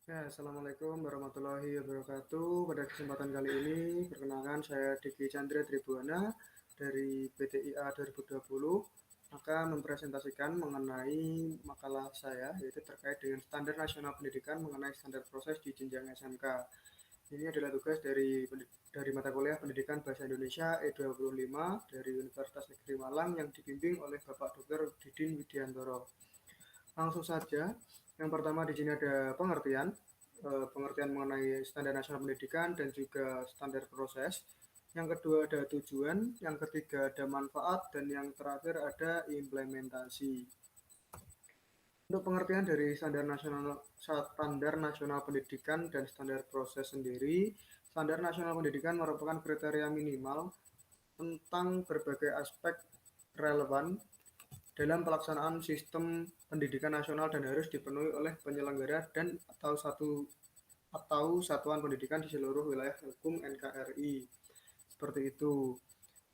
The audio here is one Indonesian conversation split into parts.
Ya, Assalamualaikum warahmatullahi wabarakatuh. Pada kesempatan kali ini, perkenalkan saya Diki Chandra Tribuana dari PTIA 2020 akan mempresentasikan mengenai makalah saya, yaitu terkait dengan standar nasional pendidikan mengenai standar proses di jenjang SMK. Ini adalah tugas dari mata kuliah Pendidikan Bahasa Indonesia E25 dari Universitas Negeri Malang yang dibimbing oleh Bapak Dr. Didin Widiantoro. Langsung saja, yang pertama di sini ada pengertian mengenai standar nasional pendidikan dan juga standar proses. Yang kedua ada tujuan, yang ketiga ada manfaat, dan yang terakhir ada implementasi. Untuk pengertian dari standar nasional pendidikan dan standar proses sendiri, standar nasional pendidikan merupakan kriteria minimal tentang berbagai aspek relevan dalam pelaksanaan sistem pendidikan nasional dan harus dipenuhi oleh penyelenggara dan atau satuan pendidikan di seluruh wilayah hukum NKRI. Seperti itu.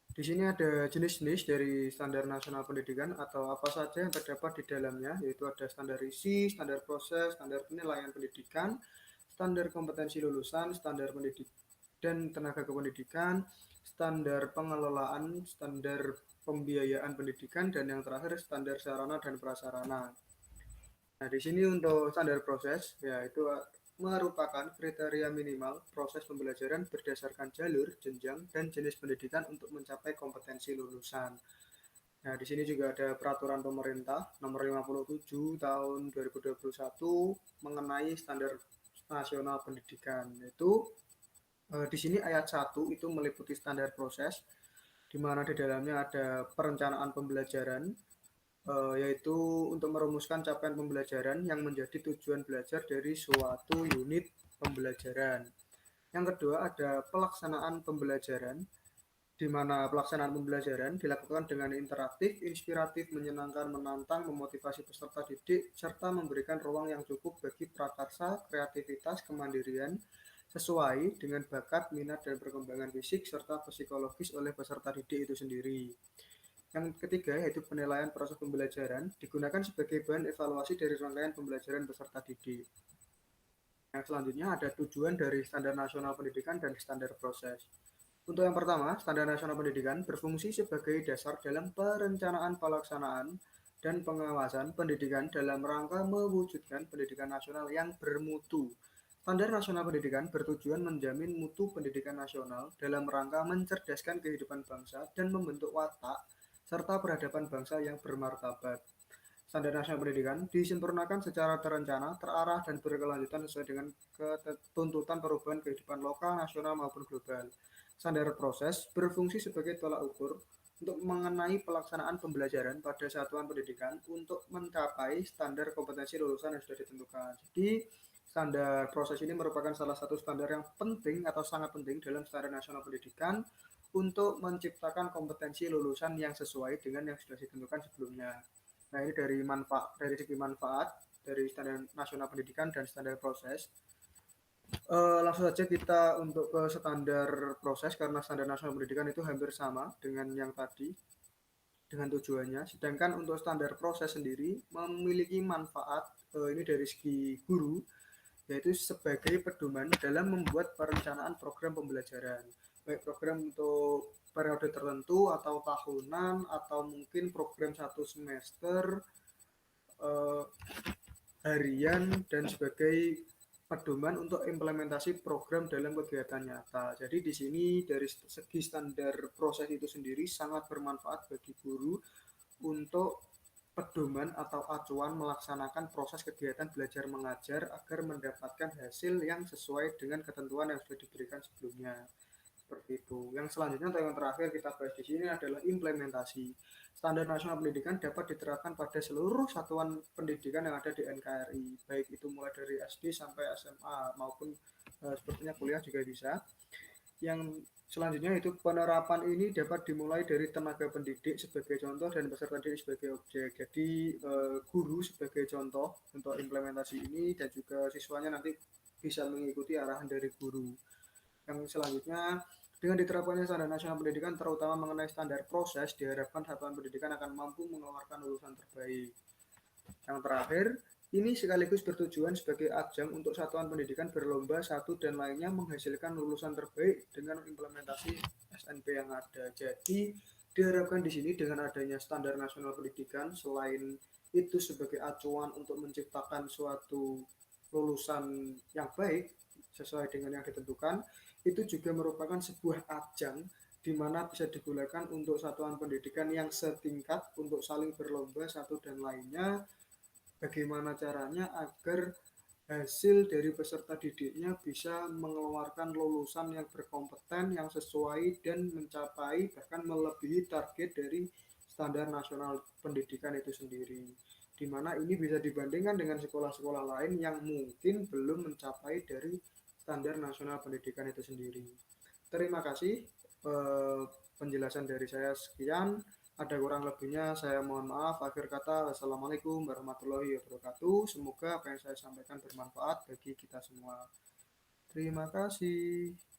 Di sini ada jenis-jenis dari standar nasional pendidikan atau apa saja yang terdapat di dalamnya, yaitu ada standar isi, standar proses, standar penilaian pendidikan, standar kompetensi lulusan, standar pendidik dan tenaga kependidikan, standar pengelolaan, standar pembiayaan pendidikan, dan yang terakhir standar sarana dan prasarana. Nah, di sini untuk standar proses, yaitu merupakan kriteria minimal proses pembelajaran berdasarkan jalur, jenjang, dan jenis pendidikan untuk mencapai kompetensi lulusan. Nah, di sini juga ada peraturan pemerintah nomor 57 tahun 2021 mengenai standar nasional pendidikan. Yaitu di sini ayat 1 itu meliputi standar proses, di mana di dalamnya ada perencanaan pembelajaran, yaitu untuk merumuskan capaian pembelajaran yang menjadi tujuan belajar dari suatu unit pembelajaran. Yang kedua ada pelaksanaan pembelajaran, di mana pelaksanaan pembelajaran dilakukan dengan interaktif, inspiratif, menyenangkan, menantang, memotivasi peserta didik, serta memberikan ruang yang cukup bagi prakarsa, kreativitas, kemandirian, sesuai dengan bakat, minat, dan perkembangan fisik, serta psikologis oleh peserta didik itu sendiri. Yang ketiga yaitu penilaian proses pembelajaran digunakan sebagai bahan evaluasi dari rangkaian pembelajaran peserta didik. Yang selanjutnya ada tujuan dari standar nasional pendidikan dan standar proses. Untuk yang pertama, standar nasional pendidikan berfungsi sebagai dasar dalam perencanaan pelaksanaan dan pengawasan pendidikan dalam rangka mewujudkan pendidikan nasional yang bermutu. Standar nasional pendidikan bertujuan menjamin mutu pendidikan nasional dalam rangka mencerdaskan kehidupan bangsa dan membentuk watak serta peradaban bangsa yang bermartabat. Standar nasional pendidikan disempurnakan secara terencana, terarah, dan berkelanjutan sesuai dengan tuntutan perubahan kehidupan lokal, nasional, maupun global. Standar proses berfungsi sebagai tolak ukur untuk mengenai pelaksanaan pembelajaran pada satuan pendidikan untuk mencapai standar kompetensi lulusan yang sudah ditentukan. Jadi, standar proses ini merupakan salah satu standar yang penting atau sangat penting dalam standar nasional pendidikan untuk menciptakan kompetensi lulusan yang sesuai dengan yang sudah ditentukan sebelumnya. Nah, ini dari segi manfaat dari standar nasional pendidikan dan standar proses. Langsung saja kita untuk ke standar proses karena standar nasional pendidikan itu hampir sama dengan yang tadi dengan tujuannya. Sedangkan untuk standar proses sendiri memiliki manfaat ini dari segi guru, yaitu sebagai pedoman dalam membuat perencanaan program pembelajaran, baik program untuk periode tertentu atau tahunan atau mungkin program satu semester, eh, harian, dan sebagai pedoman untuk implementasi program dalam kegiatan nyata. Jadi di sini dari segi standar proses itu sendiri sangat bermanfaat bagi guru untuk pedoman atau acuan melaksanakan proses kegiatan belajar mengajar agar mendapatkan hasil yang sesuai dengan ketentuan yang sudah diberikan sebelumnya. Seperti itu. Yang selanjutnya atau yang terakhir kita bahas di sini adalah implementasi. Standar nasional pendidikan dapat diterapkan pada seluruh satuan pendidikan yang ada di NKRI, baik itu mulai dari SD sampai SMA maupun sepertinya kuliah juga bisa. Yang selanjutnya itu penerapan ini dapat dimulai dari tenaga pendidik sebagai contoh dan peserta didik sebagai objek. Jadi guru sebagai contoh untuk implementasi ini dan juga siswanya nanti bisa mengikuti arahan dari guru. Yang selanjutnya dengan diterapkannya standar nasional pendidikan terutama mengenai standar proses diharapkan satuan pendidikan akan mampu mengeluarkan lulusan terbaik. Yang terakhir Ini sekaligus bertujuan sebagai ajang untuk satuan pendidikan berlomba satu dan lainnya menghasilkan lulusan terbaik dengan implementasi SNP yang ada. Jadi diharapkan di sini dengan adanya standar nasional pendidikan, selain itu sebagai acuan untuk menciptakan suatu lulusan yang baik sesuai dengan yang ditentukan, itu juga merupakan sebuah ajang di mana bisa digunakan untuk satuan pendidikan yang setingkat untuk saling berlomba satu dan lainnya. Bagaimana caranya agar hasil dari peserta didiknya bisa mengeluarkan lulusan yang berkompeten, yang sesuai dan mencapai bahkan melebihi target dari standar nasional pendidikan itu sendiri. Di mana ini bisa dibandingkan dengan sekolah-sekolah lain yang mungkin belum mencapai dari standar nasional pendidikan itu sendiri. Terima kasih. Penjelasan dari saya sekian. Ada kurang lebihnya saya mohon maaf. Akhir kata, wassalamualaikum warahmatullahi wabarakatuh. Semoga apa yang saya sampaikan bermanfaat bagi kita semua. Terima kasih.